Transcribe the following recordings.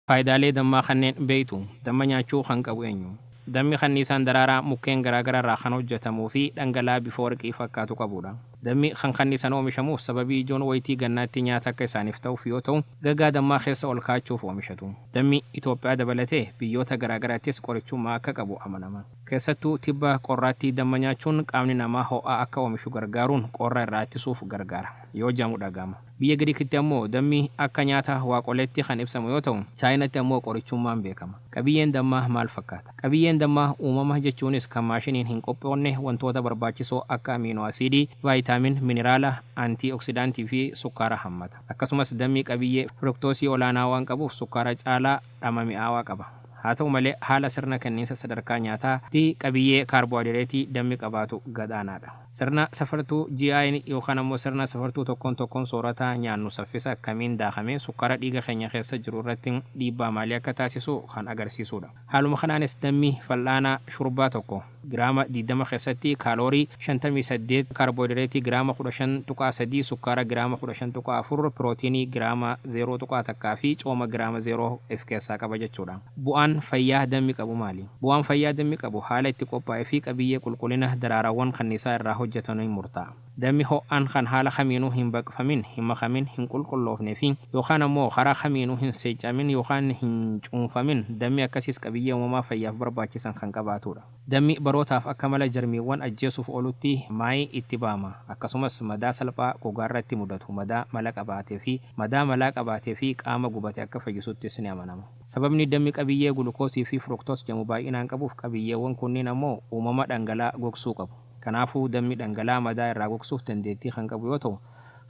Faayidaalee dammaa kanneen beektu damma nyaachuu kan qabu eenyu? Dammi kanniisaan daraaraa mukkeen garaagaraa irraa kan hojjetamuu fi dhangala'aa bifa warqii fakkaatu qabudha. Dammi kan kanniisaan oomishamuuf sababii ijoon wayitii gannaatti nyaata akka isaaniif ta'uuf yoo ta'u, gagaa dammaa keessa ol kaachuuf oomishatu. Dammi Itoophiyaa dabalatee biyyoota garaagaraattis qorichummaa akka qabu amanama. Keessattuu tibba qorraattii damma nyaachuun qaamni namaa ho'aa akka oomishu gargaaruun qorra irraa ittisuuf gargaara yoo jedhamu dhaga'ama. Biyya Giriikitti ammoo dammi akka nyaata waaqoleetti kan ibsamu yoo ta'u, Chaayinaatti ammoo qorichummaan beekama. Qabiyyeen dammaa maal fakkaata? Qabiyyeen dammaa uumama jechuunis kan maashiniin hin qophoonne wantoota barbaachisoo akka amiinoo asiidii, vaayitaamin, mineraala, antiioksidaantii fi sukkaara hammata. Akkasumas dammi qabiyyee firuktoosii olaanaa waan qabuuf sukkaara caalaa dhama mi'aawaa qaba. Haa ta'u malee haala sirna kenniinsa sadarkaa nyaataatti qabiyyee kaarboohayidireetii dammi qabaatu gadaanaadha. Sirna safartuu GI yookaan ammoo sirna safartuu tokkoon soorataa nyaannu saffisa akkamiin daakamee sukkaara dhiiga keenya keessa jiru irratti dhiibbaa maalii akka taasisu kan agarsiisudha. Haaluma kanaanis dammi fal'aana shurbaa tokko giraama 20 keessatti kaaloorii 58, kaarboohayidireetii giraama 15.3, sukkaara giraama 15.4, pirootiinii giraama 0.1 fi cooma giraama 0 of keessaa qaba jechuudha. Bu'aan fayyaa dammi qabu maali? Bu'aan fayyaa dammi qabu haala itti qophaa'ee fi qabiyyee qulqullina daraarawwan kanniisaa irraa hojjetaniin murtaa'a. Dammi ho'aan kan haala kamiinuu hin baqfamin, hin makamin, hin qulqulloofnee fi yookaan ammoo karaa kamiinuu hin seecamin yookaan hin cuunfamin dammi akkasiis qabiyyee uumamaa fayyaaf barbaachisan kan qabaatudha. Dammi barootaaf akka mala jarmiiwwan ajjeesuuf oolutti maayii itti baama. Akkasumas madaa salphaa gogaarratti mudatu, madaa malaa qabaatee fi qaama gubate akka fayyisuttis ni amanama. Sababni dammi qabiyyee gulukoosii fi firuktoos jedhamu baay'inaan qabuuf qabiyyeewwan kunniin ammoo uumama dhangala'aa gogsuu qabu. Kanaafuu dammi dhangala'aa madaa irraa gogsuuf dandeettii kan qabu yoo ta'u,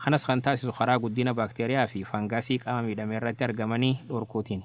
kanas kan taasisu karaa guddina baakteeriyaa fi fangaasii qaama miidhame irratti argamanii dhorkuutiin.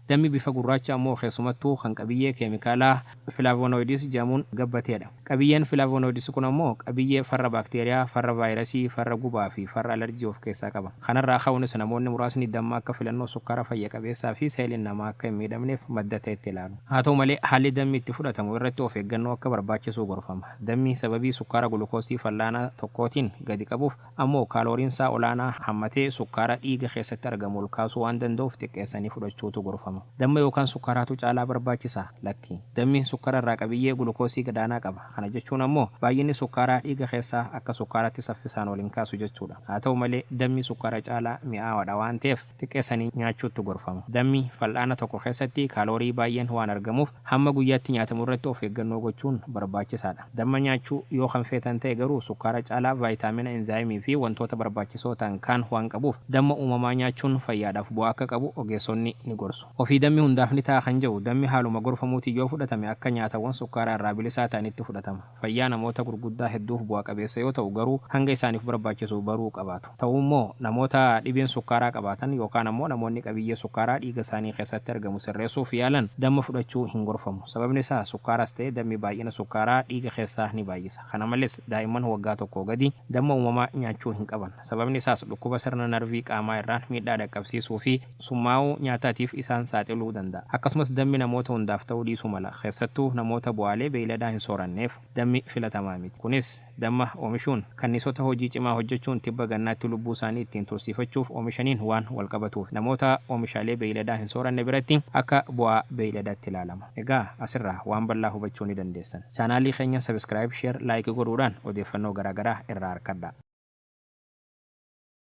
Dammi bifa gurraacha ammoo keessumattuu kan qabiyyee keemikaalaa filaavonoidis jedhamuun gabbateedha. Qabiyyeen filaavonoidis kun ammoo qabiyyee farra baakteeriyaa, farra vaayirasii, farra gubaa fi farra alerjii of keessaa qaba. Kanarraa ka'uunis namoonni muraasni damma akka filannoo sukkaara fayya qabeessaa fi seeliin namaa akka hin miidhamneef madda ta'etti ilaalu. Haa ta'u malee haalli dammi itti fudhatamu irratti of eeggannoo akka barbaachisu gorfama. Dammi sababii sukkaara gulukoosii fal'aana tokkootiin gadi qabuuf ammoo kaalooriinsaa olaanaa hammatee sukkaara dhiiga keessatti argamu ol kaasuu waan danda'uuf xiqqeessanii fudhachuutu gorfama. Damma yookaan sukkaaraatu caalaa barbaachisa lakki. Dammi sukkaara irraa qabiyyee gulukoosii gadaanaa qaba. Kana jechuun ammoo baay'inni sukkaaraa dhiiga keessaa akka sukkaaraatti saffisaan waliin kaasu jechuudha. Haa ta'u malee dammi sukkaara caalaa mi'aawaadha waan ta'eef xiqqeessanii nyaachuutu gorfama. Dammi fal'aana tokko keessatti kaaloorii baay'een waan argamuuf hamma guyyaatti nyaatamu irratti of eeggannoo gochuun barbaachisaadha. Damma nyaachuu yoo kan feetan ta'e garuu sukkaara caalaa vaayitaamina, enzaayimii fi wantoota barbaachisoo ta'an kaan waan qabuuf damma uumamaa nyaachuun fayyaadhaaf bu'aa akka qabu ogeessonni ni gorsu. Dammi hundaaf ni ta'a kan jedhu dammi haaluma gorfamuutiin yoo fudhatame akka nyaatawwan sukkaaraa irraa bilisaa ta'anitti fudhatama. Fayyaa namoota gurguddaa hedduuf bu'aa qabeessa yoo ta'u garuu hanga isaaniif barbaachisu baruu qabaatu. Ta'u immoo namoota dhibeen sukkaaraa qabaatan yookaan ammoo namoonni qabiyyee sukkaaraa dhiiga isaanii keessatti argamu sirreessuuf yaalan damma fudhachuu hin gorfamu. Sababni isaa sukkaaras ta'e dammi baay'ina sukkaaraa dhiiga keessaa ni baay'isa. Kana malees daa'imman waggaa tokkoo gadi damma uumamaa nyaachuu hin qaban. Sababni isaas dhukkuba sirna narvii qaamaa irraan miidhaa dhaqqabsiisuu fi summaa'uu nyaataatiif isaan saaxiluu danda'a. Akkasumas dammi namoota hundaaf ta'uu dhiisuu mala. Keessattuu namoota bu'aalee beeyladaa hin sooranneef dammi filatamaa miti. Kunis damma oomishuun kanniisota hojii cimaa hojjechuun tibba gannaatti lubbuu isaanii ittiin tursiifachuuf oomishaniin waan wal qabatuuf namoota oomishaalee beeyladaa hin sooranne biratti akka bu'aa beeyladaatti ilaalama. Egaa asirraa waan bal'aa hubachuu ni dandeessan. Chaanaalii keenya sabiskiraayib, sheer, laayikii godhuudhaan odeeffannoo garaagaraa irraa argadhaa.